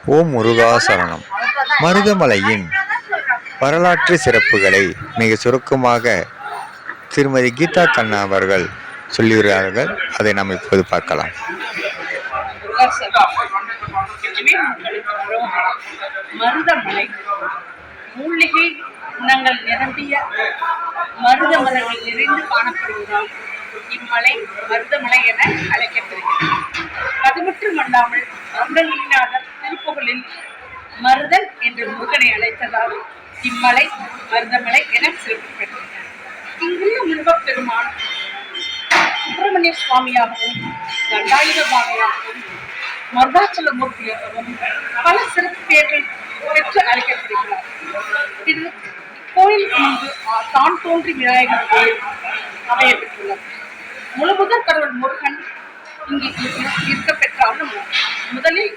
ஓம் முருகா சரணம். மருதமலையின் வரலாற்று சிறப்புகளை மிக சுருக்கமாக திருமதி கீதா கண்ணா அவர்கள் சொல்லியுள்ளார்கள். அதை நாம் இப்போது பார்க்கலாம். மருதமலை மூலிகை குணங்கள் நிரம்பிய மருத மரங்கள் நிறைந்து காணப்படுவதால் இம்மலை மருதமலை என அழைக்கப்படுகிறது. அது மட்டுமல்லாமல் அருணகிரிநாதர் திருப்புகழில் மருதன் என்று முருகனை அழைத்ததால் இம்மலை மருதமலை என சிறப்பு பெற்றது. இங்குள்ள முருகப்பெருமான் சுப்பிரமணிய சுவாமியாகவும் தண்டாயுதபாணியாகவும் மருதாச்சலமூர்த்தியாகவும் பல சிறப்பு பெயர்கள் பெற்று அழைக்கப்படுகிறார். இது கோயில் முன்பு தான் தோன்றி விநாயகர் கோயில் அமைய பெற்றுள்ளது. முழுமுதற் கடவுள் முருகன் இங்கு இருக்க பெற்றாலும் முதலில்